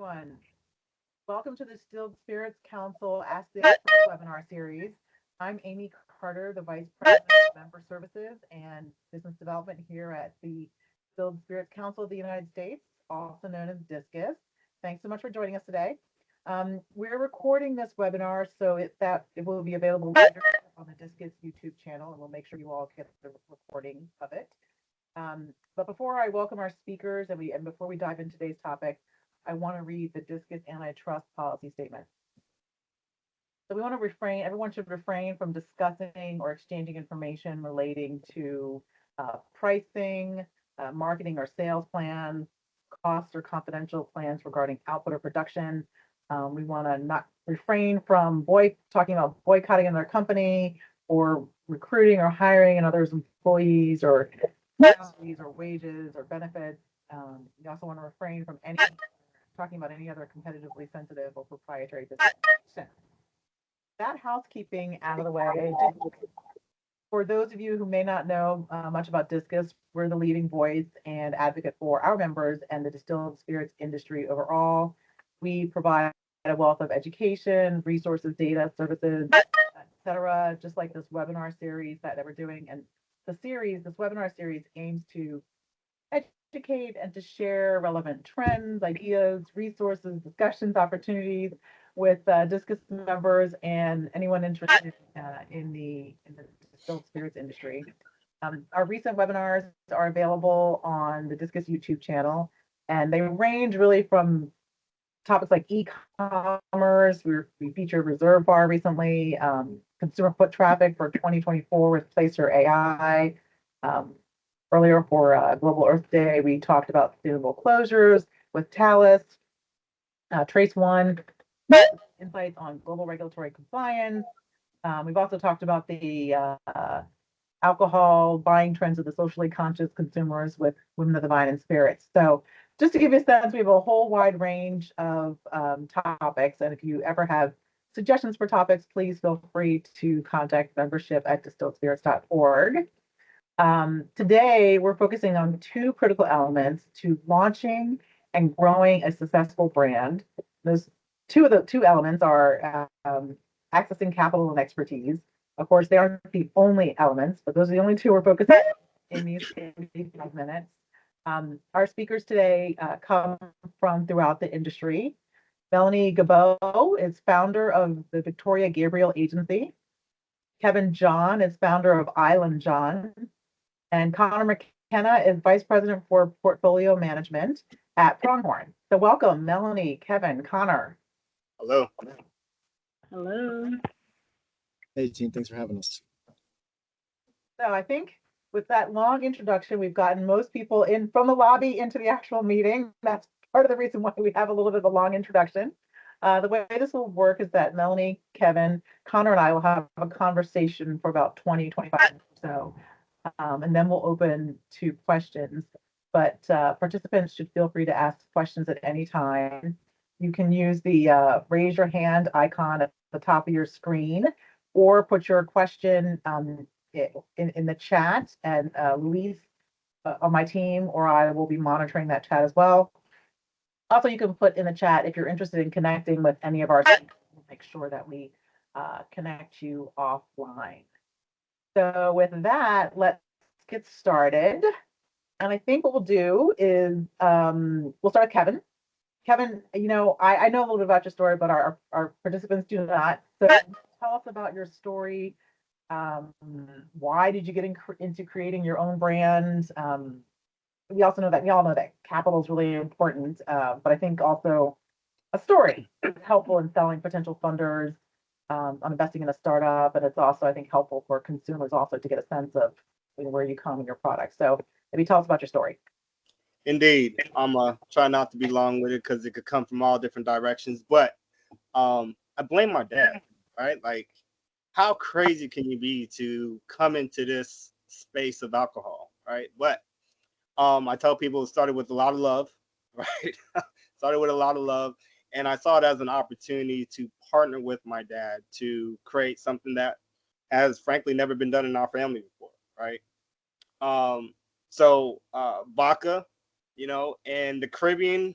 everyone. Welcome to the Distilled Spirits Council Ask the Experts webinar series. I'm Amy Carter, the Vice President of Member Services and Business Development here at the Distilled Spirits Council of the United States, also known as DISCUS. Thanks so much for joining us today. We're recording this webinar so it will be available later on the DISCUS YouTube channel, and we'll make sure you all get the recording of it. But before I welcome our speakers and before we dive into today's topic, I want to read the DISCUS antitrust policy statement. So we want to everyone should refrain from discussing or exchanging information relating to pricing, marketing or sales plans, costs or confidential plans regarding output or production. We want to not refrain from talking about boycotting in their company or recruiting or hiring another's employees or salaries or wages or benefits. We also want to refrain from talking about any other competitively sensitive or proprietary business. That housekeeping out of the way, for those of you who may not know much about DISCUS, we're the leading voice and advocate for our members and the distilled spirits industry overall. We provide a wealth of education, resources, data, services, etc., just like this webinar series that we're doing. And this webinar series aims to educate and to share relevant trends, ideas, resources, discussions, opportunities with DISCUS members and anyone interested in the distilled spirits industry. Our recent webinars are available on the DISCUS YouTube channel, and they range really from topics like e-commerce. We featured Reserve Bar recently, consumer foot traffic for 2024 with Placer AI. Earlier for Global Earth Day, we talked about sustainable closures with Talus, Trace One, insights on global regulatory compliance. We've also talked about the alcohol buying trends of the socially conscious consumers with Women of the Vine and Spirits. So just to give you a sense, we have a whole wide range of topics. And if you ever have suggestions for topics, please feel free to contact membership@distilledspirits.org. Today, we're focusing on two critical elements to launching and growing a successful brand. Those two elements are accessing capital and expertise. Of course, they aren't the only elements, but those are the only two we're focusing on in these 5 minutes. Our speakers today come from throughout the industry. Melanie Gabeau is founder of the Victoria Gabriel Agency. Kevin John is founder of Island John. And Connor McKenna is Vice President for Portfolio Management at Pronghorn. So welcome, Melanie, Kevin, Connor. Hello. Hello. Hey, team. Thanks for having us. So I think with that long introduction, we've gotten most people in from the lobby into the actual meeting. That's part of the reason why we have a little bit of a long introduction. The way this will work is that Melanie, Kevin, Connor, and I will have a conversation for about 20, 25 minutes or so. And then we'll open to questions. But participants should feel free to ask questions at any time. You can use the raise your hand icon at the top of your screen, or put your question in the chat, and Luis on my team or I will be monitoring that chat as well. Also, you can put in the chat if you're interested in connecting with any of our speakers. We'll make sure that we connect you offline. So with that, let's get started. And I think what we'll do is we'll start with Kevin. Kevin, I know a little bit about your story, but our participants do not. So tell us about your story. Why did you get into creating your own brand? We all know that capital is really important, but I think also a story is helpful in selling potential funders on investing in a startup, and it's also, I think, helpful for consumers also to get a sense of where you come in your product. So maybe tell us about your story. Indeed. I'm try not to be long with it because it could come from all different directions, but I blame my dad, right? Like, how crazy can you be to come into this space of alcohol, right? But I tell people it started with a lot of love, right? Started with a lot of love. And I saw it as an opportunity to partner with my dad to create something that has frankly never been done in our family before, right? So vodka, in the Caribbean,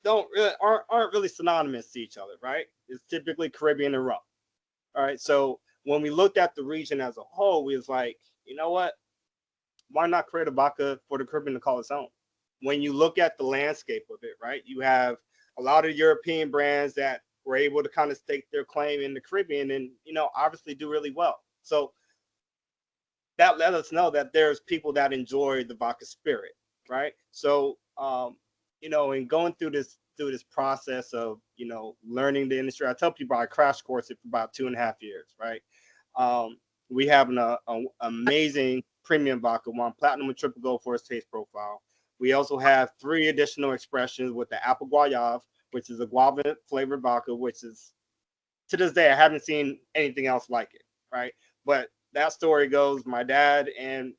aren't really synonymous to each other, right? It's typically Caribbean and rum. All right. So when we looked at the region as a whole, we was like, you know what? Why not create a vodka for the Caribbean to call its own? When you look at the landscape of it, right? You have a lot of European brands that were able to kind of stake their claim in the Caribbean and, obviously do really well. So that let us know that there's people that enjoy the vodka spirit, right? So, in going through this process of, learning the industry, I tell people I crash course it for about 2.5 years, right? We have an amazing premium vodka, one platinum and triple gold for its taste profile. We also have 3 additional expressions with the apple guayave, which is a guava flavored vodka, which is, to this day, I haven't seen anything else like it, right? But that story goes, my dad and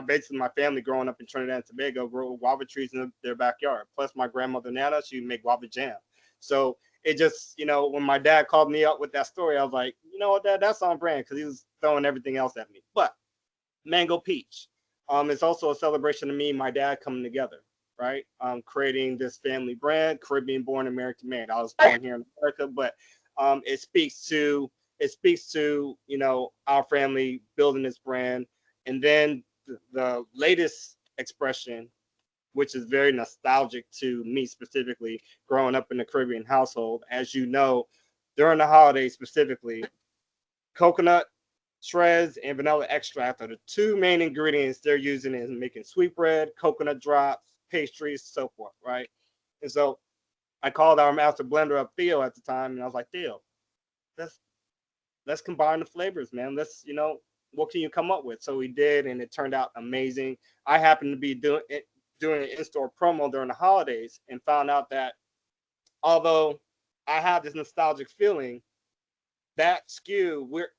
basically my family growing up in Trinidad and Tobago grow guava trees in their backyard. Plus my grandmother Nana, she would make guava jam. So it just, when my dad called me up with that story, I was like, you know what, Dad, that's on brand, because he was throwing everything else at me. But Mango Peach, it's also a celebration of me and my dad coming together, right? Creating this family brand, Caribbean born, American made. I was born here in America, but it speaks to our family building this brand. And then the latest expression, which is very nostalgic to me specifically, growing up in the Caribbean household, as you know, during the holidays specifically, coconut shreds and vanilla extract are the 2 main ingredients they're using in making sweetbread, coconut drops, pastries, so forth, right? And so I called our master blender up, Theo, at the time, and I was like, Theo, let's combine the flavors, man. Let's, what can you come up with? So we did, and it turned out amazing. I happened to be doing an in-store promo during the holidays and found out that although I have this nostalgic feeling, that SKU, we're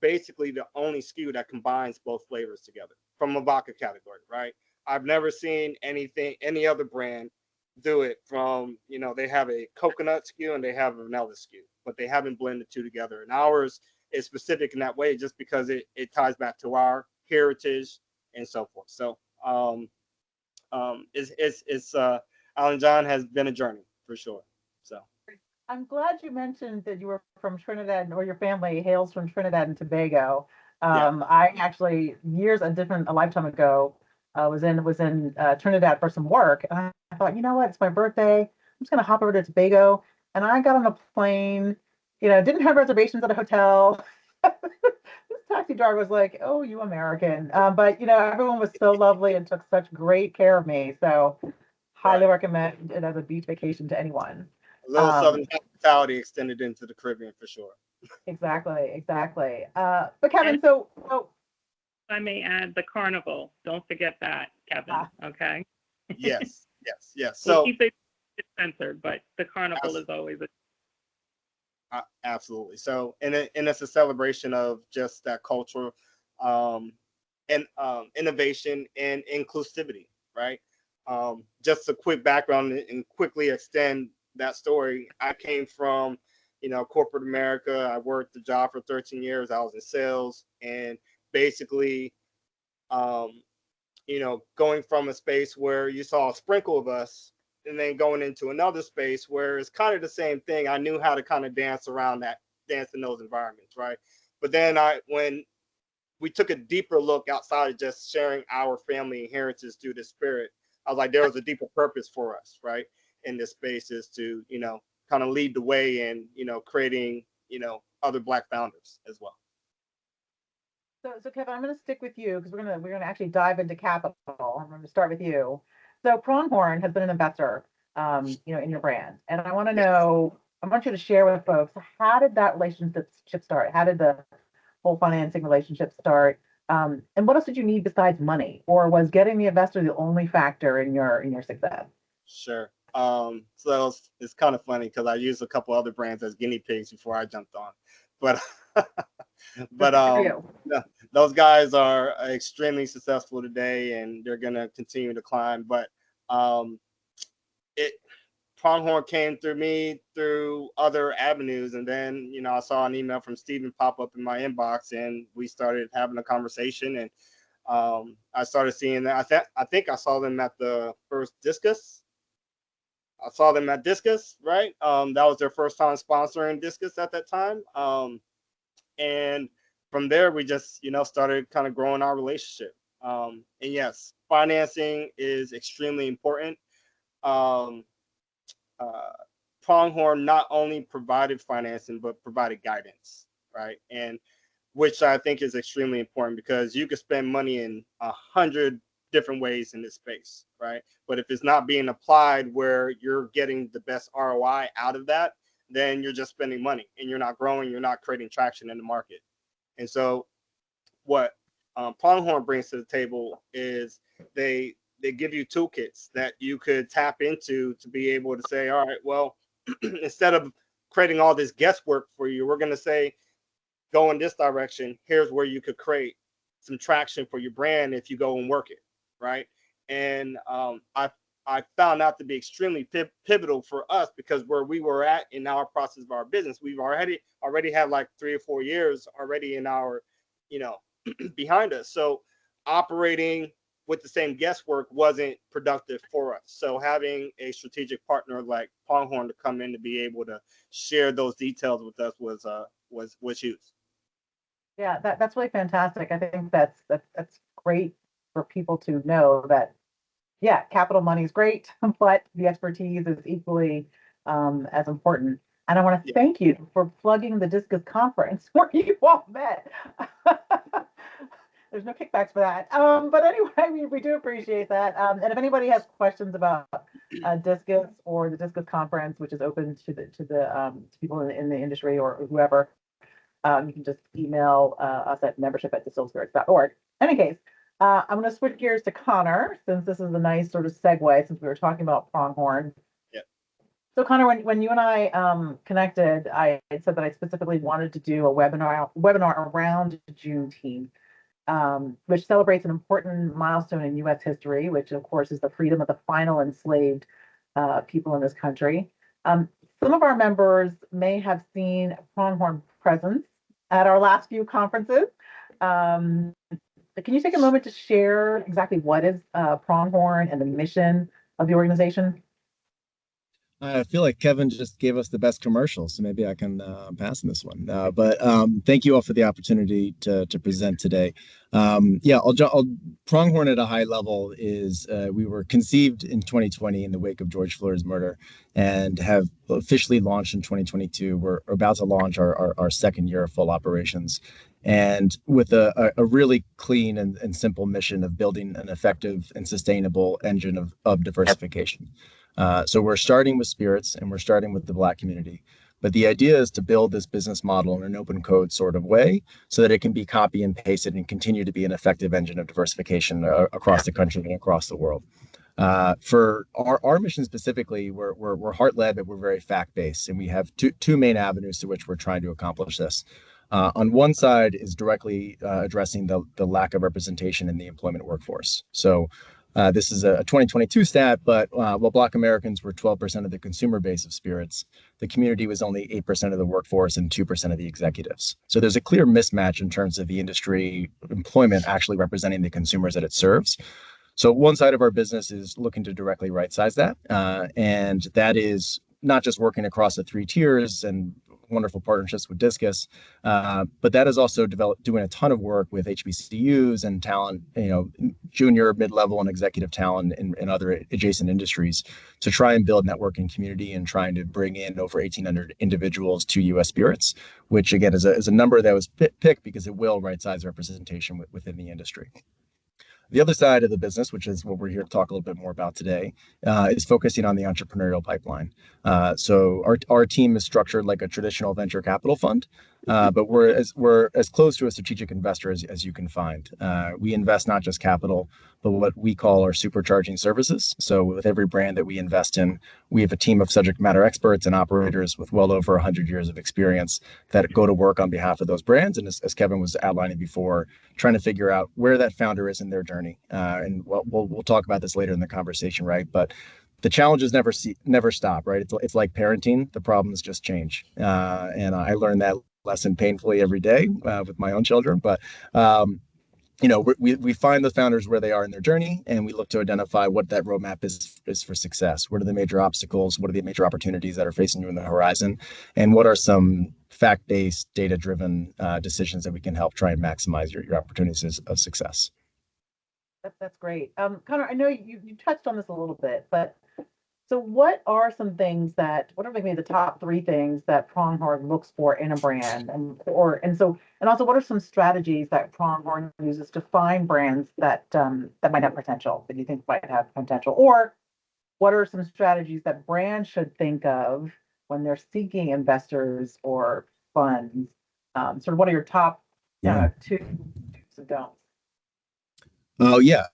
basically the only SKU that combines both flavors together from a vodka category, right? I've never seen any other brand do it from, they have a coconut SKU and they have a vanilla SKU, but they haven't blended the 2 together. And ours is specific in that way just because it ties back to our heritage and so forth. So Alan John has been a journey for sure. So I'm glad you mentioned that you were from Trinidad, or your family hails from Trinidad and Tobago. yeah, I actually, a lifetime ago, was in Trinidad for some work, and I thought, you know what, it's my birthday. I'm just gonna hop over to Tobago, and I got on a plane. Didn't have reservations at a hotel. This taxi driver was like, "Oh, you American," but everyone was so lovely and took such great care of me. So, highly right. recommend it as a beach vacation to anyone. A little Um, Southern hospitality extended into the Caribbean for sure. Exactly, exactly. But And Kevin, if so I may add, the carnival. Don't forget that, Kevin. uh, Okay. Yes, yes, yes. We'll So keep it censored, but the carnival abs- is always a absolutely. So and it's a celebration of just that culture, um, and innovation and inclusivity, right? Just a quick background and quickly extend that story. I came from, corporate America. I worked the job for 13 years. I was in sales, and basically, um, going from a space where you saw a sprinkle of us and then going into another space where it's kind of the same thing. I knew how to kind of dance in those environments, right? But then when we took a deeper look outside of just sharing our family and heritage through the spirit, I was like, there was a deeper purpose for us, right? In this space is to, kind of lead the way in, creating, other Black founders as well. so Kevin, I'm going to stick with you because we're gonna actually dive into capital. I'm going to start with you. So Pronghorn has been an investor, in your brand, and I want to Yes. know. I want you to share with folks, how did that relationship start? How did the whole financing relationship start? And what else did you need besides money, or was getting the investor the only factor in your success? Sure. So it's kind of funny because I used a couple other brands as guinea pigs before I jumped on, but Good but for you. yeah, those guys are extremely successful today, and they're gonna continue to climb. But um, it Pronghorn came through me through other avenues, and then I saw an email from Steven pop up in my inbox, and we started having a conversation, and I started seeing that. I think I saw them at the first Discus I saw them at Discus, right? That was their first time sponsoring Discus at that time. And from there, we just, started kind of growing our relationship. And yes, financing is extremely important. Um, Pronghorn not only provided financing, but provided guidance, right? And which I think is extremely important because you could spend money in 100 different ways in this space, right? But if it's not being applied where you're getting the best ROI out of that, then you're just spending money and you're not growing, you're not creating traction in the market. And so what Pronghorn brings to the table is they give you toolkits that you could tap into to be able to say, all right, well, instead of creating all this guesswork for you, we're going to say, go in this direction. Here's where you could create some traction for your brand if you go and work it, right? And I found out to be extremely pivotal for us because where we were at in our process of our business, we've already had like 3 or 4 years already in our, behind us. So operating with the same guesswork wasn't productive for us. So having a strategic partner like Pronghorn to come in to be able to share those details with us was huge. Yeah, that's really fantastic. I think that's great for people to know that, yeah, capital money is great, but the expertise is equally as important. And I want to thank you for plugging the Discus conference where you all met. There's no kickbacks for that. But anyway, we do appreciate that. And if anybody has questions about Discus or the Discus conference, which is open to people in the industry or whoever, you can just email us at membership@distillspirits.org. In any case, I'm going to switch gears to Connor, since this is a nice sort of segue, since we were talking about Pronghorn. Yeah. So Connor, when you and I connected, I said that I specifically wanted to do a webinar around Juneteenth, which celebrates an important milestone in U.S. history, which of course is the freedom of the final enslaved people in this country. Some of our members may have seen Pronghorn presence at our last few conferences. Can you take a moment to share exactly what is Pronghorn and the mission of the organization? I feel like Kevin just gave us the best commercial, so maybe I can pass on this one. But thank you all for the opportunity to present today. I'll Pronghorn at a high level is we were conceived in 2020 in the wake of George Floyd's murder and have officially launched in 2022. We're about to launch our second year of full operations, and with a really clean and simple mission of building an effective and sustainable engine of diversification. So we're starting with spirits and we're starting with the Black community. But the idea is to build this business model in an open code sort of way so that it can be copy and pasted and continue to be an effective engine of diversification across the country and across the world. For our mission specifically, we're heart-led, but we're very fact-based. And we have two main avenues to which we're trying to accomplish this. On one side is directly addressing the lack of representation in the employment workforce. So this is a 2022 stat, but while Black Americans were 12% of the consumer base of spirits, the community was only 8% of the workforce and 2% of the executives. So there's a clear mismatch in terms of the industry employment actually representing the consumers that it serves. So one side of our business is looking to directly right-size that. And that is not just working across the 3 tiers and wonderful partnerships with Discus, but that is also doing a ton of work with HBCUs and talent, junior, mid-level, and executive talent in other adjacent industries to try and build networking community and trying to bring in over 1,800 individuals to U.S. Spirits, which again is a number that was picked because it will right-size representation within the industry. The other side of the business, which is what we're here to talk a little bit more about today, is focusing on the entrepreneurial pipeline. So our team is structured like a traditional venture capital fund, but we're as close to a strategic investor as you can find. We invest not just capital, but what we call our supercharging services. So with every brand that we invest in, we have a team of subject matter experts and operators with well over 100 years of experience that go to work on behalf of those brands. And as Kevin was outlining before, trying to figure out where that founder is in their journey. And we'll talk about this later in the conversation, right? But the challenges never stop, right? It's like parenting. The problems just change. And I learned that lesson painfully every day with my own children. But we find the founders where they are in their journey, and we look to identify what that roadmap is for success. What are the major obstacles? What are the major opportunities that are facing you in the horizon? And what are some fact-based, data-driven decisions that we can help try and maximize your opportunities of success? That's great. Connor, I know you touched on this a little bit, but so what are some things what are maybe the top three things that Pronghorn looks for in a brand? And also what are some strategies that Pronghorn uses to find brands that might have potential, that you think might have potential? Or what are some strategies that brands should think of when they're seeking investors or funds? Sort of what are your top two do's and don'ts? Oh, yeah.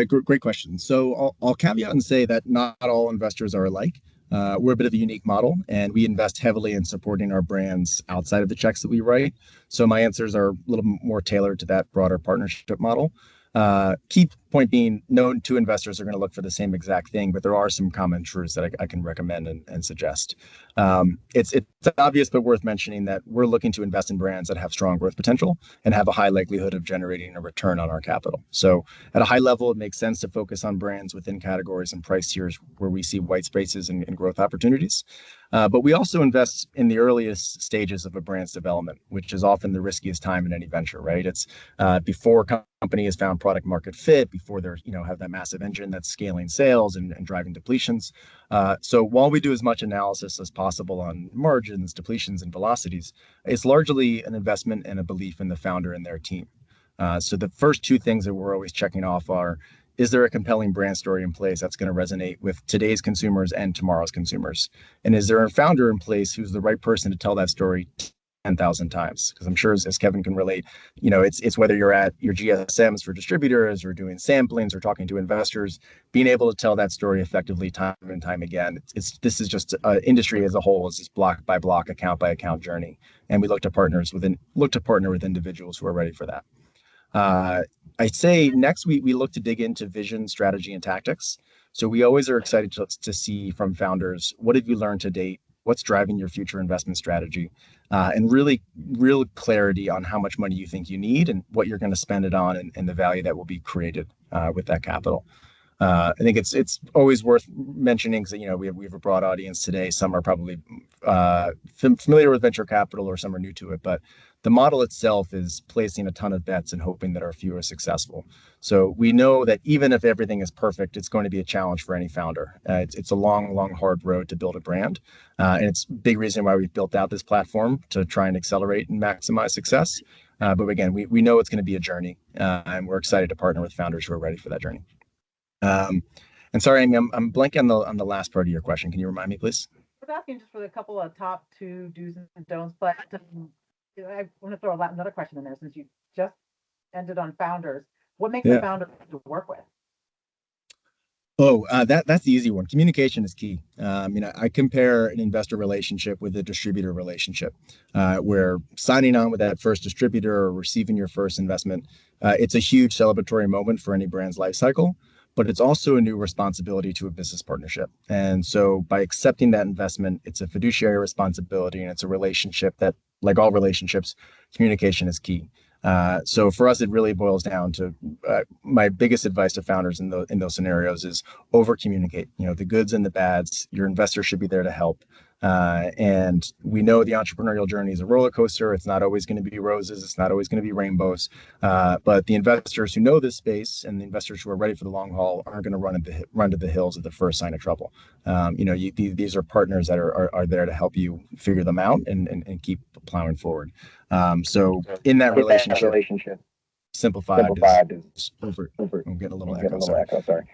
Great question. So I'll caveat and say that not all investors are alike. We're a bit of a unique model, and we invest heavily in supporting our brands outside of the checks that we write. So my answers are a little more tailored to that broader partnership model. Key point being, no two investors are going to look for the same exact thing, but there are some common truths that I can recommend and suggest. It's obvious, but worth mentioning that we're looking to invest in brands that have strong growth potential and have a high likelihood of generating a return on our capital. So at a high level, it makes sense to focus on brands within categories and price tiers where we see white spaces and growth opportunities. But we also invest in the earliest stages of a brand's development, which is often the riskiest time in any venture, right? It's before company has found product market fit, before they're have that massive engine that's scaling sales and driving depletions. So while we do as much analysis as possible on margins, depletions, and velocities, it's largely an investment and a belief in the founder and their team. So the first two things that we're always checking off are, is there a compelling brand story in place that's going to resonate with today's consumers and tomorrow's consumers? And is there a founder in place who's the right person to tell that story 10,000 times? Because I'm sure as Kevin can relate, it's whether you're at your GSMs for distributors or doing samplings or talking to investors, being able to tell that story effectively time and time again. This is just industry as a whole is this block by block, account by account journey, and we look to partner with individuals who are ready for that. I'd say next we look to dig into vision, strategy, and tactics. So we always are excited to see from founders, what have you learned to date? What's driving your future investment strategy? And real clarity on how much money you think you need and what you're going to spend it on and the value that will be created with that capital. I think it's always worth mentioning because we have a broad audience today. Some are probably familiar with venture capital, or some are new to it. But the model itself is placing a ton of bets and hoping that our few are successful. So we know that even if everything is perfect, it's going to be a challenge for any founder. It's a long, hard road to build a brand, and it's a big reason why we've built out this platform to try and accelerate and maximize success. But again, we know it's going to be a journey, and we're excited to partner with founders who are ready for that journey. And sorry, Amy, I'm blanking on the last part of your question. Can you remind me, please? I was asking just for the couple of top two do's and don'ts, but I want to throw another question in there since you just ended on founders. What makes a founder to work with? Oh, that's the easy one. Communication is key. I compare an investor relationship with a distributor relationship, where signing on with that first distributor or receiving your first investment, it's a huge celebratory moment for any brand's life cycle, but it's also a new responsibility to a business partnership. And so by accepting that investment, it's a fiduciary responsibility, and it's a relationship that, like all relationships, communication is key. So for us, it really boils down to my biggest advice to founders in those scenarios is over communicate. The goods and the bads. Your investors should be there to help. And we know the entrepreneurial journey is a roller coaster. It's not always going to be roses. It's not always going to be rainbows. But the investors who know this space and the investors who are ready for the long haul aren't going to run to the hills at the first sign of trouble. These are partners that are there to help you figure them out and keep plowing forward. So in that relationship, simplified is over. I'm getting a little echo. Sorry.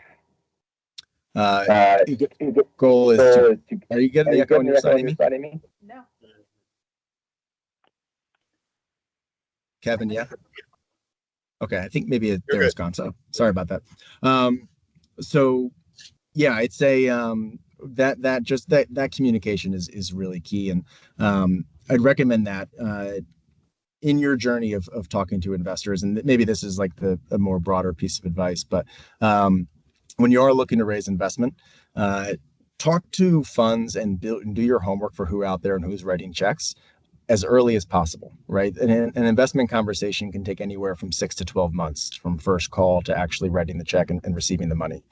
Goal is to. Are you getting the echo on your side, Amy? No. Kevin, yeah. Okay, I think maybe there it's gone. So sorry about that. So yeah, I'd say that communication is really key, and I'd recommend that in your journey of talking to investors, and maybe this is like a more broader piece of advice, but when you are looking to raise investment, talk to funds and do your homework for who out there and who's writing checks. as early as possible, right? An investment conversation can take anywhere from 6 to 12 months from first call to actually writing the check and receiving the money.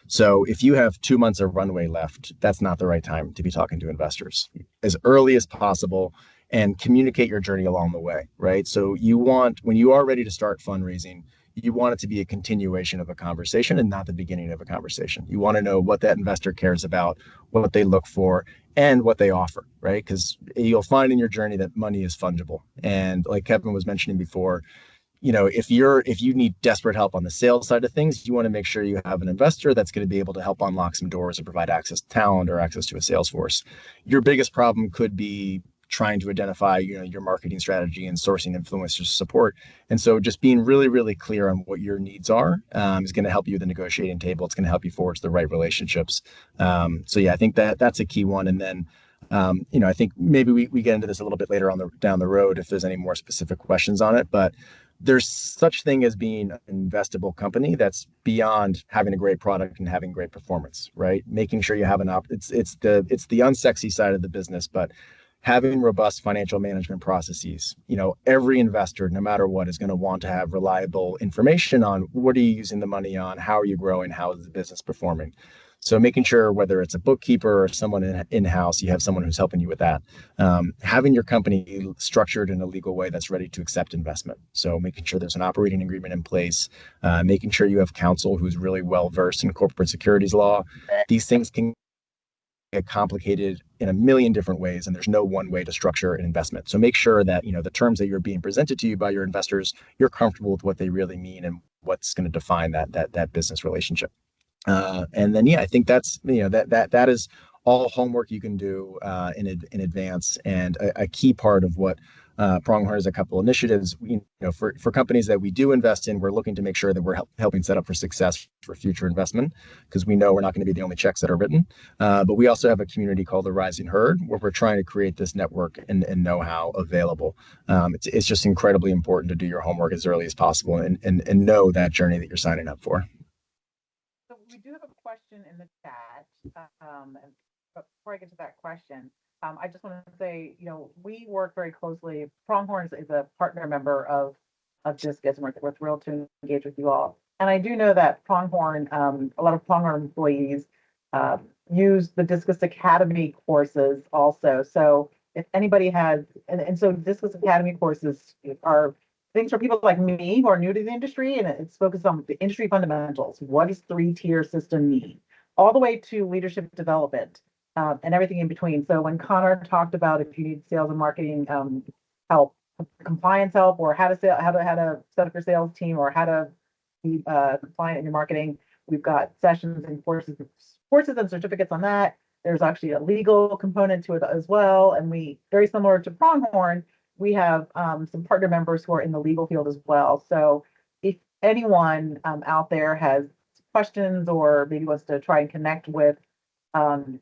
So if you have 2 months of runway left, that's not the right time to be talking to investors. As early as possible, and communicate your journey along the way, right? So when you are ready to start fundraising, you want it to be a continuation of a conversation and not the beginning of a conversation. You want to know what that investor cares about, what they look for, and what they offer, right? Because you'll find in your journey that money is fungible. And like Kevin was mentioning before, if you need desperate help on the sales side of things, you want to make sure you have an investor that's going to be able to help unlock some doors or provide access to talent or access to a sales force. Your biggest problem could be trying to identify, your marketing strategy and sourcing influencers support. And so just being really, really clear on what your needs are is going to help you at the negotiating table. It's going to help you forge the right relationships. So yeah, I think that's a key one. And then I think maybe we get into this a little bit later down the road if there's any more specific questions on it. But there's such thing as being an investable company that's beyond having a great product and having great performance, right? Making sure you have it's the unsexy side of the business, but having robust financial management processes. Every investor, no matter what, is going to want to have reliable information on what are you using the money on, how are you growing, how is the business performing. So making sure whether it's a bookkeeper or someone in-house, you have someone who's helping you with that. Having your company structured in a legal way that's ready to accept investment. So making sure there's an operating agreement in place, making sure you have counsel who's really well-versed in corporate securities law. These things can get complicated in a million different ways, and there's no one way to structure an investment. So make sure that the terms that you're being presented to you by your investors, you're comfortable with what they really mean and what's going to define that business relationship. And then I think that's that is all homework you can do in advance, and a key part of what Pronghorn has a couple initiatives. For companies that we do invest in, we're looking to make sure that we're helping set up for success for future investment, because we know we're not going to be the only checks that are written. But we also have a community called the Rising Herd, where we're trying to create this network and know-how available. It's just incredibly important to do your homework as early as possible and know that journey that you're signing up for. So we do have a question in the chat. But before I get to that question, I just want to say, we work very closely. Pronghorns is a partner member of Discus, and we're thrilled to engage with you all. And I do know that Pronghorn, a lot of Pronghorn employees use the Discus Academy courses also. So if anybody has, and so Discus Academy courses are things for people like me who are new to the industry, and it's focused on the industry fundamentals. What does 3-tier system mean? All the way to leadership development and everything in between. So when Connor talked about if you need sales and marketing help, compliance help, or how to set up your sales team, or how to be compliant in your marketing, we've got sessions and courses and certificates on that. There's actually a legal component to it as well. And we, very similar to Pronghorn, we have some partner members who are in the legal field as well. So if anyone out there has questions or maybe wants to try and connect with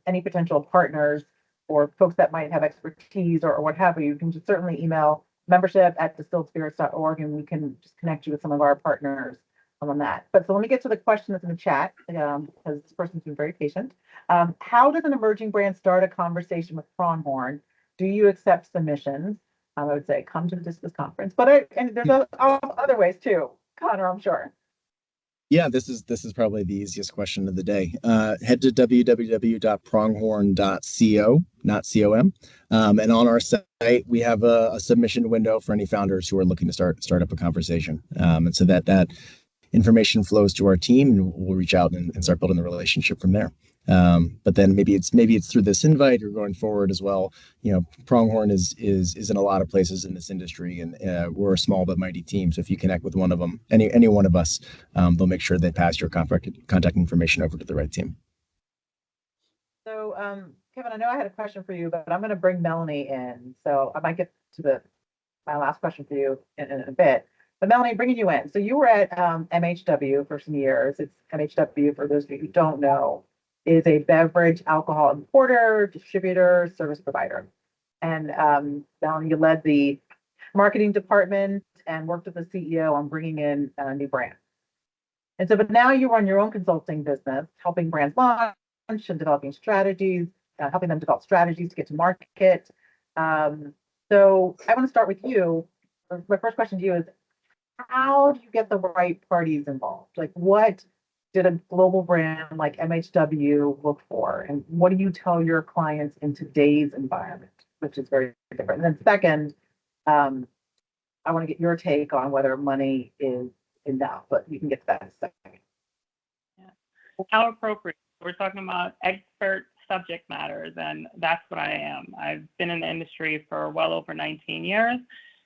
any potential partners or folks that might have expertise or what have you, can just certainly email membership@distilledspirits.org, and we can just connect you with some of our partners on that. But so let me get to the question that's in the chat, because this person's been very patient. How does an emerging brand start a conversation with Pronghorn? Do you accept submissions? I would say come to the Discus conference, but and there's other ways too, Connor, I'm sure. Yeah, this is probably the easiest question of the day. Head to www.pronghorn.co, not com, and on our site we have a submission window for any founders who are looking to start up a conversation, and so that information flows to our team, and we'll reach out and start building the relationship from there. But then maybe it's through this invite or going forward as well. Pronghorn is in a lot of places in this industry, and we're a small but mighty team. So if you connect with one of them, any one of us, they'll make sure they pass your contact information over to the right team. So Kevin, I know I had a question for you, but I'm going to bring Melanie in. So I might get to my last question for you in a bit. But Melanie, bringing you in. So you were at MHW for some years. It's MHW, for those of you who don't know, is a beverage alcohol importer, distributor, service provider. And Melanie, you led the marketing department and worked with the CEO on bringing in a new brand. And so, but now you run your own consulting business, helping brands launch and developing strategies, helping them develop strategies to get to market. So I want to start with you. My first question to you is, how do you get the right parties involved? Like, what did a global brand like MHW look for? And what do you tell your clients in today's environment, which is very different? And then second, I want to get your take on whether money is enough, but you can get to that in a second. How appropriate. We're talking about expert subject matters, and that's what I am. I've been in the industry for well over 19 years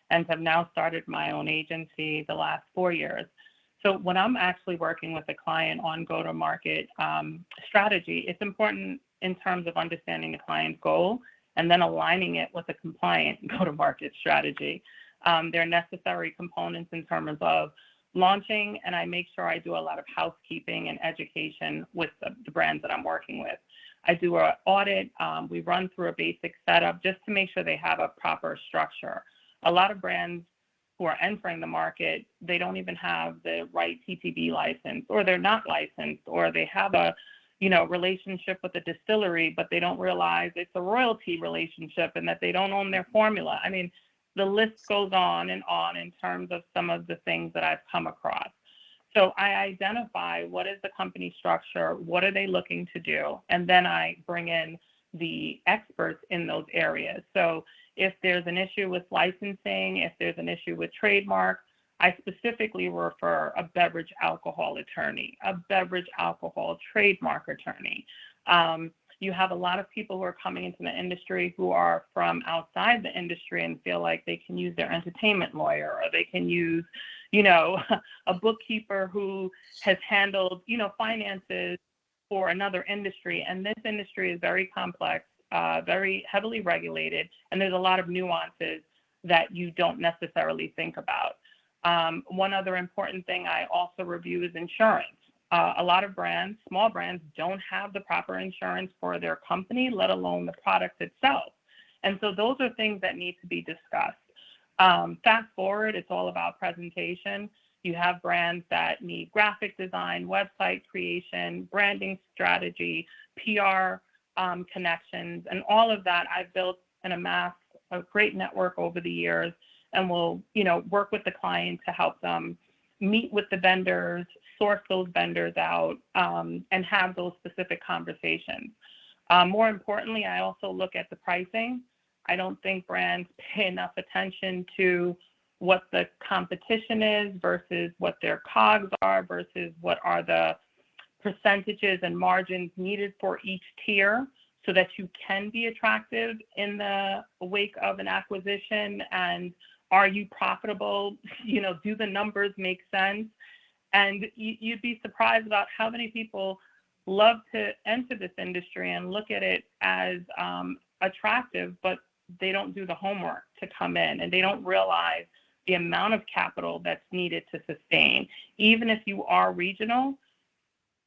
and have now started my own agency the last 4 years. So when I'm actually working with a client on go-to-market strategy, it's important in terms of understanding the client's goal and then aligning it with a compliant go-to-market strategy. They're necessary components in terms of launching, and I make sure I do a lot of housekeeping and education with the brands that I'm working with. I do an audit. We run through a basic setup just to make sure they have a proper structure. A lot of brands who are entering the market, they don't even have the right TTB license, or they're not licensed, or they have a relationship with a distillery, but they don't realize it's a royalty relationship and that they don't own their formula. I mean, the list goes on in terms of some of the things that I've come across. So I identify what is the company structure, what are they looking to do, and then I bring in the experts in those areas. So if there's an issue with licensing, if there's an issue with trademark, I specifically refer a beverage alcohol attorney, a beverage alcohol trademark attorney. You have a lot of people who are coming into the industry who are from outside the industry and feel like they can use their entertainment lawyer, or they can use, a bookkeeper who has handled, finances for another industry. And this industry is very complex, very heavily regulated, and there's a lot of nuances that you don't necessarily think about. One other important thing I also review is insurance. A lot of brands, small brands, don't have the proper insurance for their company, let alone the product itself. And so those are things that need to be discussed. Fast forward, it's all about presentation. You have brands that need graphic design, website creation, branding strategy, PR connections, and all of that I've built and amassed a great network over the years, and will, work with the client to help them meet with the vendors, source those vendors out, and have those specific conversations. More importantly, I also look at the pricing. I don't think brands pay enough attention to what the competition is versus what their COGS are versus what are the percentages and margins needed for each tier, so that you can be attractive in the wake of an acquisition. And are you profitable? Do the numbers make sense? And you'd be surprised about how many people love to enter this industry and look at it as attractive, but they don't do the homework to come in, and they don't realize the amount of capital that's needed to sustain. Even if you are regional,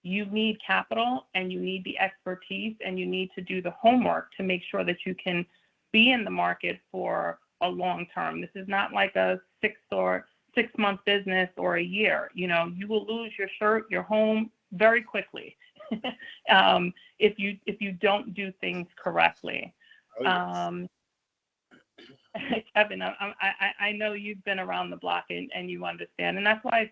you need capital, and you need the expertise, and you need to do the homework to make sure that you can be in the market for a long term. This is not like a 6-month business or a year. You will lose your home very quickly if you don't do things correctly. Oh, yes. Kevin, I know you've been around the block and you understand, and that's why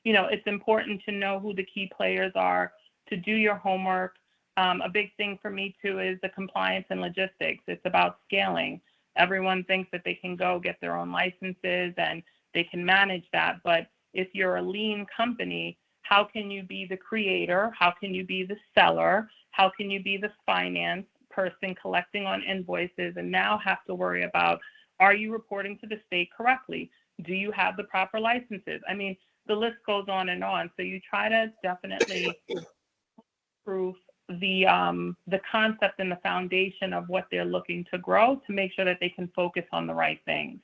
it's important to know who the key players are, to do your homework. A big thing for me too is the compliance and logistics. It's about scaling. Everyone thinks that they can go get their own licenses and they can manage that, but if you're a lean company, how can you be the creator? How can you be the seller? How can you be the finance person collecting on invoices, and now have to worry about, are you reporting to the state correctly? Do you have the proper licenses? I mean, the list goes on and on. So you try to definitely prove the concept and the foundation of what they're looking to grow, to make sure that they can focus on the right things.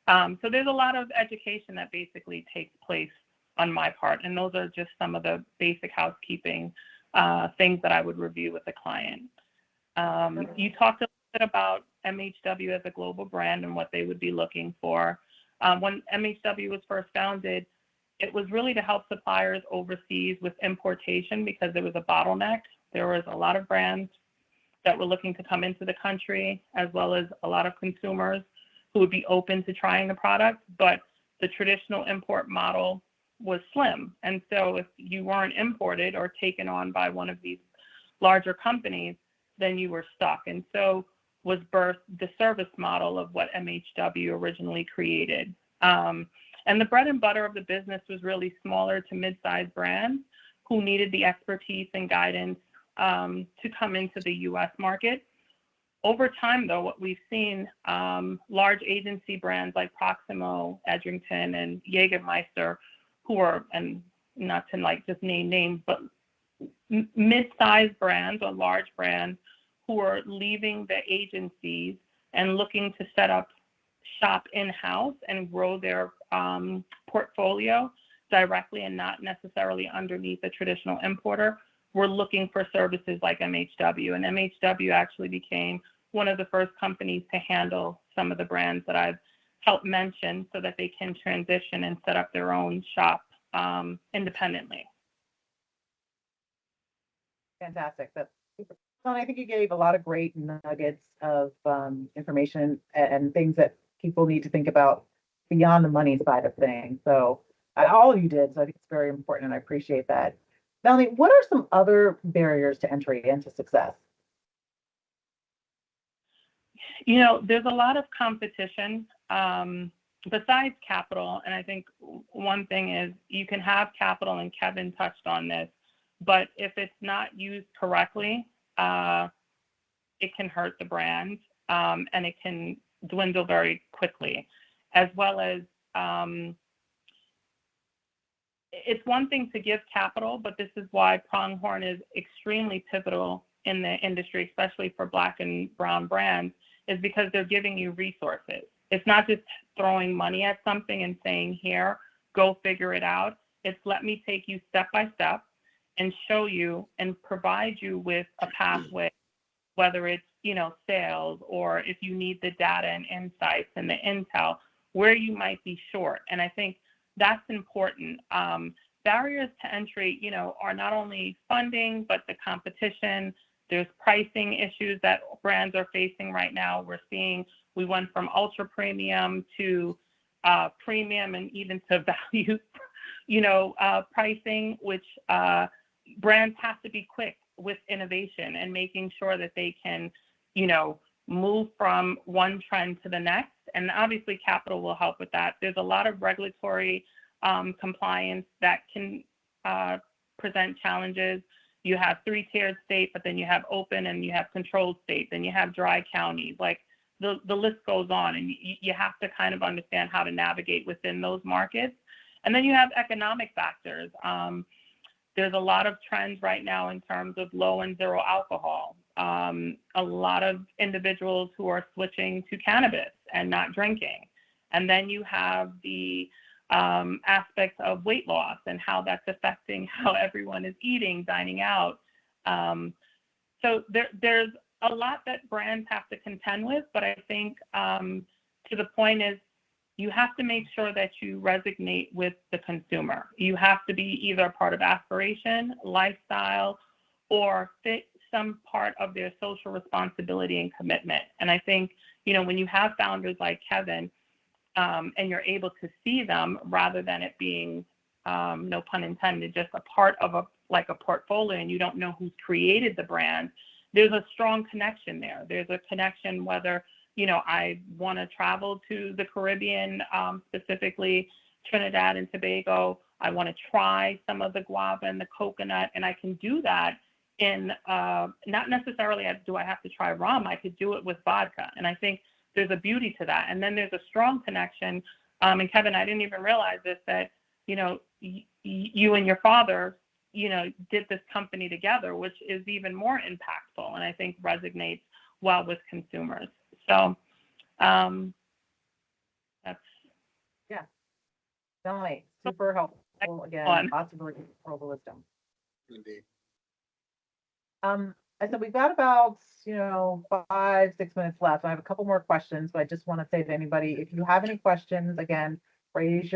So there's a lot of education that basically takes place on my part, and those are just some of the basic housekeeping things that I would review with the client. You talked a little bit about MHW as a global brand and what they would be looking for. When MHW was first founded, it was really to help suppliers overseas with importation, because there was a bottleneck. There was a lot of brands that were looking to come into the country, as well as a lot of consumers who would be open to trying the product, but the traditional import model was slim. And so if you weren't imported or taken on by one of these larger companies, then you were stuck. And so was birthed the service model of what MHW originally created. And the bread and butter of the business was really smaller to mid-sized brands who needed the expertise and guidance to come into the U.S. market. Over time, though, what we've seen, large agency brands like Proximo, Edrington, and Jägermeister, who are, and not to like just name names, but mid-sized brands or large brands who are leaving the agencies and looking to set up shop in-house and grow their portfolio directly and not necessarily underneath a traditional importer. We're looking for services like MHW, and MHW actually became one of the first companies to handle some of the brands that I've helped mention so that they can transition and set up their own shop independently. Fantastic. That's super. Well, I think you gave a lot of great nuggets of information and things that people need to think about beyond the money side of things. So all of you did. So I think it's very important, and I appreciate that. Melanie, what are some other barriers to entry into success? You know, there's a lot of competition besides capital. And I think one thing is you can have capital, and Kevin touched on this, but if it's not used correctly, it can hurt the brand and it can dwindle very quickly, as well as it's one thing to give capital, but this is why Pronghorn is extremely pivotal in the industry, especially for Black and brown brands, is because they're giving you resources. It's not just throwing money at something and saying, here, go figure it out. It's let me take you step by step and show you and provide you with a pathway, whether it's, you know, sales, or if you need the data and insights and the intel, where you might be short. And I think that's important. Barriers to entry, you know, are not only funding, but the competition. There's pricing issues that brands are facing right now. We're seeing we went from ultra premium to premium and even to value, you know, pricing, which brands have to be quick with innovation and making sure that they can, you know, move from one trend to the next. And obviously capital will help with that. There's a lot of regulatory compliance that can present challenges. You have 3-tiered state, but then you have open and you have controlled state, then you have dry counties. Like the list goes on, and you have to kind of understand how to navigate within those markets. And then you have economic factors. There's a lot of trends right now in terms of low and zero alcohol. A lot of individuals who are switching to cannabis and not drinking. And then you have the aspects of weight loss and how that's affecting how everyone is eating, dining out. So there's a lot that brands have to contend with, but I think to the point is you have to make sure that you resonate with the consumer. You have to be either a part of aspiration, lifestyle, or fit some part of their social responsibility and commitment. And I think, you know, when you have founders like Kevin, and you're able to see them rather than it being, no pun intended, just a part of a portfolio, and you don't know who's created the brand, there's a strong connection there. There's a connection whether, you know, I want to travel to the Caribbean, specifically Trinidad and Tobago. I want to try some of the guava and the coconut, and I can do that in not necessarily do I have to try rum. I could do it with vodka, and I think there's a beauty to that. And then there's a strong connection. And Kevin, I didn't even realize this, that, you know, you and your father, you know, did this company together, which is even more impactful and I think resonates well with consumers. So that's. Yeah. Definitely super helpful. Again, lots of really incredible wisdom. Indeed. I said we've got about, you know, 5-6 minutes left. I have a couple more questions, but I just want to say to anybody, if you have any questions, again, use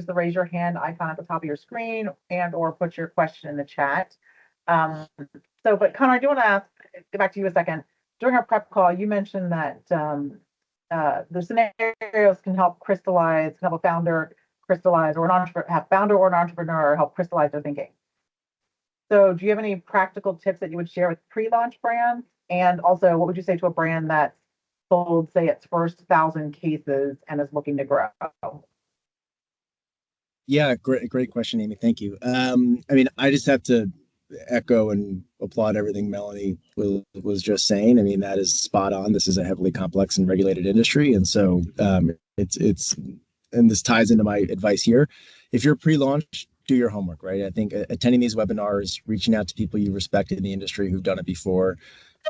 the raise your hand icon at the top of your screen or put your question in the chat. But Connor, I do want to go back to you a second. During our prep call, you mentioned that the scenarios can help crystallize, can help a founder crystallize, or an entrepreneur, have founder or an entrepreneur help crystallize their thinking. So do you have any practical tips that you would share with pre-launch brands? And also, what would you say to a brand that's sold, say, its first 1,000 cases and is looking to grow? Yeah, great question, Amy. Thank you. I mean, I just have to echo and applaud everything Melanie was just saying. I mean, that is spot on. This is a heavily complex and regulated industry, and so it's and this ties into my advice here. If you're pre-launch, do your homework, right? I think attending these webinars, reaching out to people you respect in the industry who've done it before.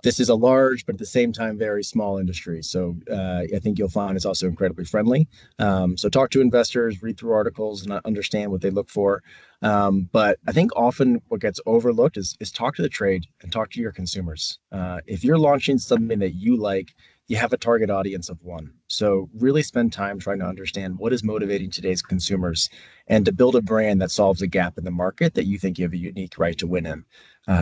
This is a large, but at the same time, very small industry. So I think you'll find it's also incredibly friendly. So talk to investors, read through articles, and understand what they look for. But I think often what gets overlooked is talk to the trade and talk to your consumers. If you're launching something that you like, you have a target audience of one. So really spend time trying to understand what is motivating today's consumers and to build a brand that solves a gap in the market that you think you have a unique right to win in.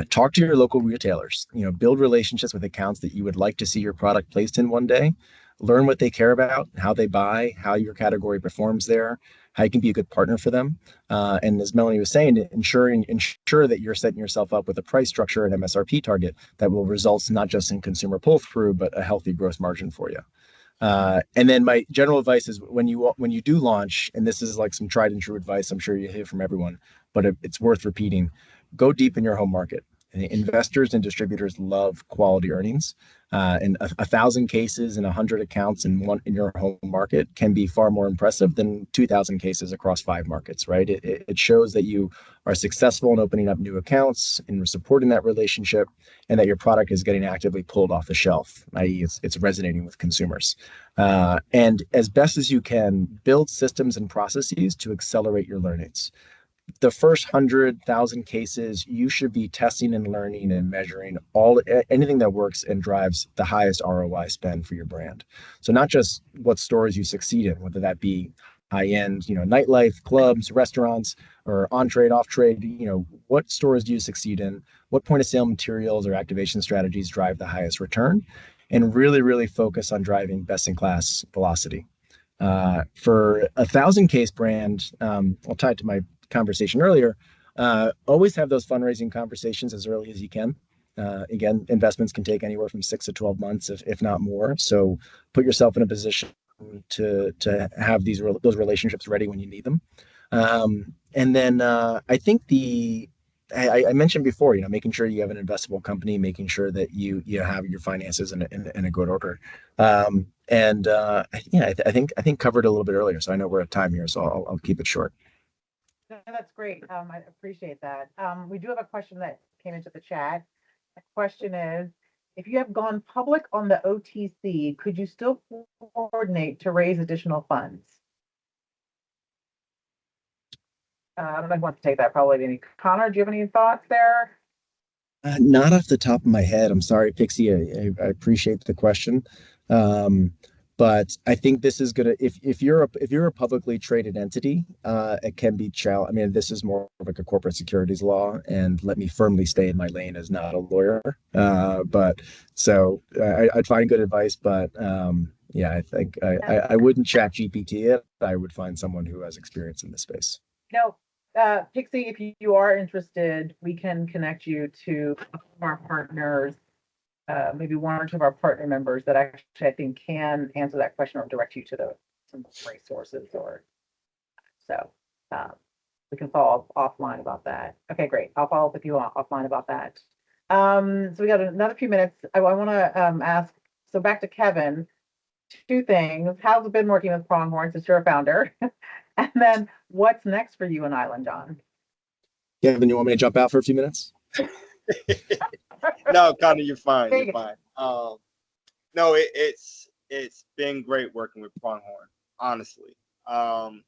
Talk to your local retailers, build relationships with accounts that you would like to see your product placed in one day. Learn what they care about, how they buy, how your category performs there, how you can be a good partner for them. And as Melanie was saying, ensure that you're setting yourself up with a price structure and MSRP target that will result not just in consumer pull-through, but a healthy gross margin for you. And then my general advice is when you do launch, and this is like some tried and true advice, I'm sure you hear from everyone, but it's worth repeating. Go deep in your home market. Investors and distributors love quality earnings, and 1,000 cases and 100 accounts in your home market can be far more impressive than 2,000 cases across 5 markets. Right? It shows that you are successful in opening up new accounts and supporting that relationship, and that your product is getting actively pulled off the shelf, i.e., it's resonating with consumers. And as best as you can, build systems and processes to accelerate your learnings. The first 100,000 cases, you should be testing and learning and measuring anything that works and drives the highest ROI spend for your brand. So not just what stores you succeed in, whether that be high-end, nightlife, clubs, restaurants, or on-trade, off-trade, what stores do you succeed in? What point of sale materials or activation strategies drive the highest return? And really, really focus on driving best-in-class velocity. For a 1,000-case brand, I'll tie it to my conversation earlier, always have those fundraising conversations as early as you can. Again, investments can take anywhere from 6 to 12 months, if not more. So put yourself in a position to have those relationships ready when you need them. And then I think I mentioned before, making sure you have an investable company, making sure that you have your finances in a good order. I think covered a little bit earlier, so I know we're at time here, so I'll keep it short. No, that's great. I appreciate that. We do have a question that came into the chat. The question is, if you have gone public on the OTC, could you still coordinate to raise additional funds? I don't know who wants to take that, probably any. Connor, do you have any thoughts there? Not off the top of my head. I'm sorry, Pixie. I appreciate the question. But I think this is gonna if you're a publicly traded entity, it can be challenged. I mean, this is more of like a corporate securities law, and let me firmly stay in my lane as not a lawyer. But so I'd find good advice, but yeah, I think I wouldn't chat GPT it. I would find someone who has experience in this space. No, Pixie, if you are interested, we can connect you to our partners. Maybe one or two of our partner members that actually I think can answer that question or direct you to some resources or so. We can follow up offline about that. Okay, great. I'll follow up with you offline about that. So we got another few minutes. I want to ask. So back to Kevin. 2 things. How's it been working with Pronghorn since you're a founder? And then what's next for you and Island John? Kevin, you want me to jump out for a few minutes? No, Connor, you're fine. You're fine. No, it's been great working with Pronghorn, honestly. To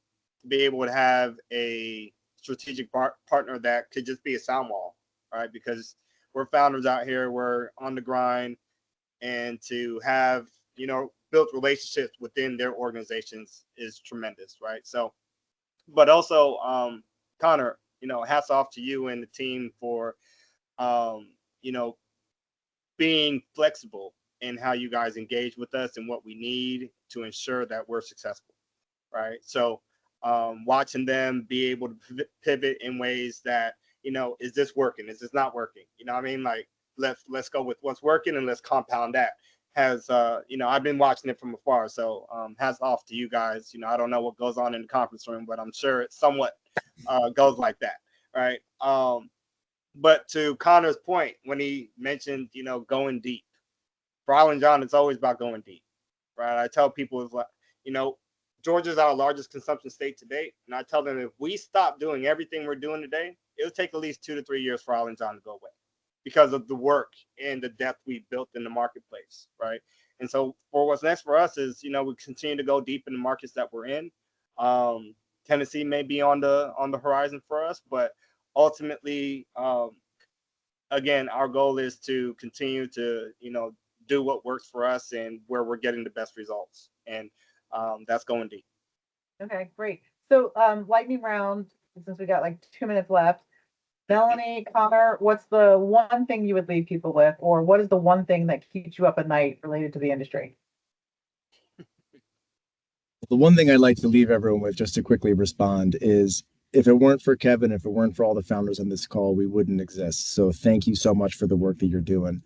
be able to have a strategic partner that could just be a sound wall, right? Because we're founders out here, we're on the grind, and to have built relationships within their organizations is tremendous, right? So, but also, Connor, hats off to you and the team for being flexible in how you guys engage with us and what we need to ensure that we're successful, right? So watching them be able to pivot in ways that, is this working? Is this not working? You know what I mean? Like, let's go with what's working and let's compound that. I've been watching it from afar. So hats off to you guys. I don't know what goes on in the conference room, but I'm sure it somewhat goes like that, right? But to Connor's point, when he mentioned, going deep, for Island John, it's always about going deep, right? I tell people, it's like, Georgia's our largest consumption state to date. And I tell them, if we stop doing everything we're doing today, it'll take at least 2 to 3 years for Island John to go away because of the work and the depth we've built in the marketplace, right? And so for what's next for us is, we continue to go deep in the markets that we're in. Tennessee may be on the horizon for us, but ultimately, again, our goal is to continue to, do what works for us and where we're getting the best results. And that's going deep. Okay, great. So lightning round, since we got like 2 minutes left. Melanie, Connor, what's the one thing you would leave people with, or what is the one thing that keeps you up at night related to the industry? The one thing I'd like to leave everyone with, just to quickly respond, is if it weren't for Kevin, if it weren't for all the founders on this call, we wouldn't exist. So thank you so much for the work that you're doing.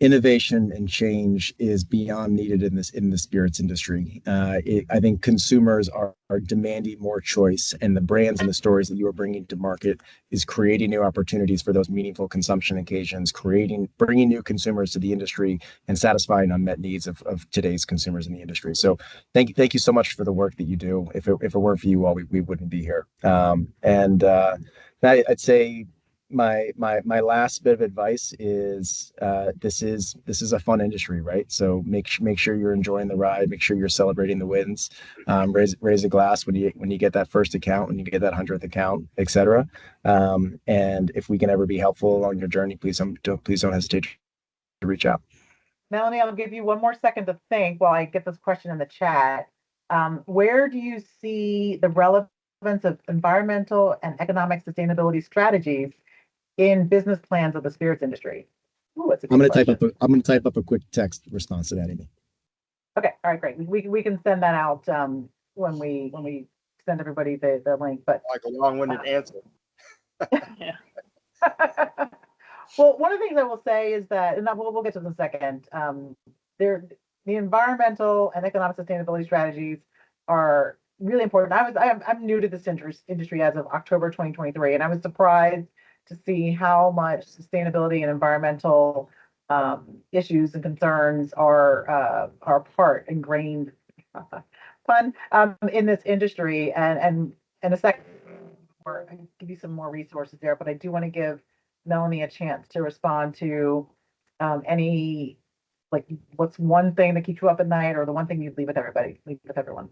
Innovation and change is beyond needed in the spirits industry. I think consumers are demanding more choice, and the brands and the stories that you are bringing to market is creating new opportunities for those meaningful consumption occasions, bringing new consumers to the industry and satisfying unmet needs of today's consumers in the industry. So thank you so much for the work that you do. If it weren't for you all, we wouldn't be here. I'd say my last bit of advice is this is a fun industry, right? So make sure you're enjoying the ride, make sure you're celebrating the wins, raise a glass when you get that first account, when you get that 100th account, etc. And if we can ever be helpful along your journey, please don't hesitate to reach out. Melanie, I'll give you one more second to think while I get this question in the chat. Where do you see the relevance of environmental and economic sustainability strategies in business plans of the spirits industry? Ooh, that's a I'm good gonna type up a quick text response to that, Amy. Okay, all right, great. We can send that out when we send everybody the link. But Like a long-winded answer. Yeah. well, one of the things I will say is that, and we'll get to this in a second. The environmental and economic sustainability strategies are really important. I'm new to this industry as of October 2023, and I was surprised to see how much sustainability and environmental issues and concerns are ingrained fun in this industry. And in a second, I can give you some more resources there, but I do want to give Melanie a chance to respond to any, like, what's one thing that keeps you up at night, or the one thing you'd leave with everyone.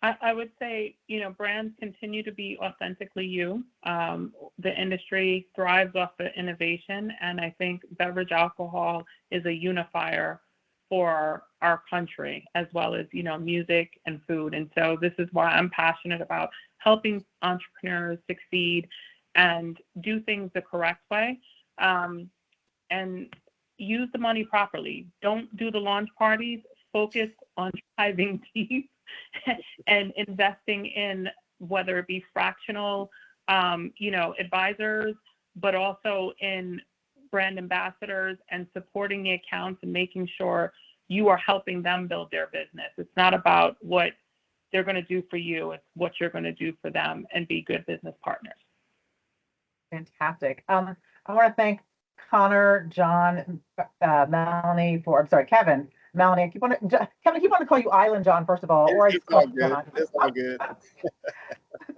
I would say, brands continue to be authentically you. The industry thrives off of innovation, and I think beverage alcohol is a unifier for our country, as well as, music and food. And so this is why I'm passionate about helping entrepreneurs succeed and do things the correct way, and use the money properly. Don't do the launch parties. Focus on driving deep and investing in, whether it be fractional, advisors, but also in brand ambassadors and supporting the accounts and making sure you are helping them build their business. It's not about what they're going to do for you. It's what you're going to do for them, and be good business partners. Fantastic. I want to thank Connor, John, Kevin, Melanie. Kevin, I keep wanting to call you Island John, first of all. Or It's all good. It's all good.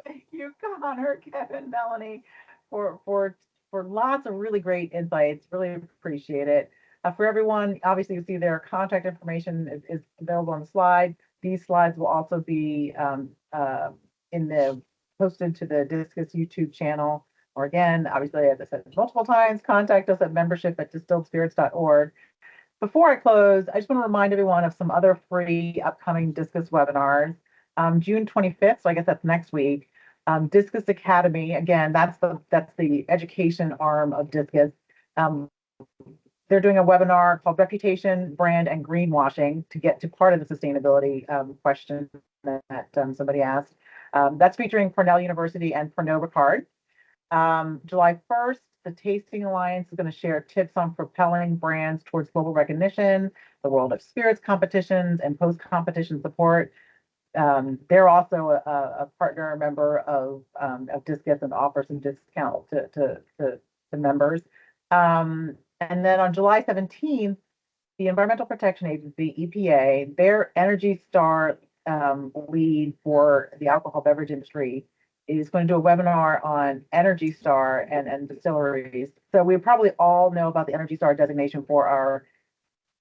Thank you, Connor, Kevin, Melanie, for lots of really great insights. Really appreciate it. For everyone, obviously, you see their contact information is available on the slide. These slides will also be posted to the Discus YouTube channel. Or again, obviously, as I said multiple times, contact us at membership@distilledspirits.org. Before I close, I just want to remind everyone of some other free upcoming Discus webinars. June 25th, so I guess that's next week. Discus Academy, again, that's the education arm of Discus. they're doing a webinar called Reputation, Brand, and Greenwashing to get to part of the sustainability question that somebody asked. That's featuring Cornell University and Pernod Ricard. July 1st, the Tasting Alliance is going to share tips on propelling brands towards global recognition, the world of spirits competitions, and post-competition support. They're also a partner member of Discus and offer some discount to members. And then on July 17th, the Environmental Protection Agency, EPA, their Energy Star lead for the alcohol beverage industry is going to do a webinar on Energy Star and distilleries. So we probably all know about the Energy Star designation for our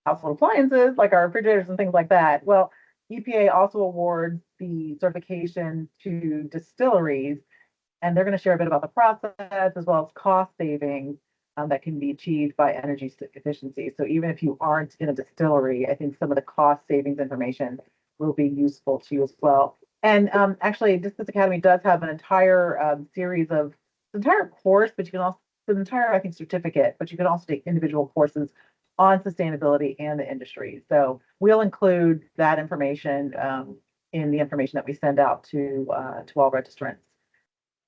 household appliances, like our refrigerators and things like that. Well, EPA also awards the certification to distilleries, and they're going to share a bit about the process as well as cost savings that can be achieved by energy efficiency. So even if you aren't in a distillery, I think some of the cost savings information will be useful to you as well. And actually, Discus Academy does have an entire series of entire course, but you can also an entire, I think, certificate, but you can also take individual courses on sustainability and the industry. So we'll include that information in the information that we send out to all registrants.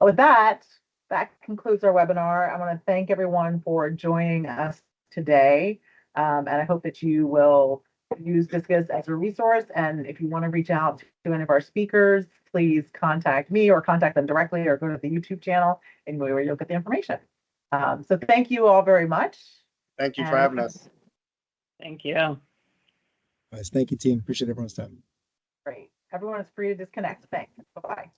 With that, that concludes our webinar. I want to thank everyone for joining us today. And I hope that you will use Discus as a resource. And if you want to reach out to any of our speakers, please contact me or contact them directly or go to the YouTube channel and where you'll get the information. So thank you all very much. Thank you for having us. Thank you. Guys, thank you, team. Appreciate everyone's time. Great. Everyone is free to disconnect. Thanks. Bye-bye.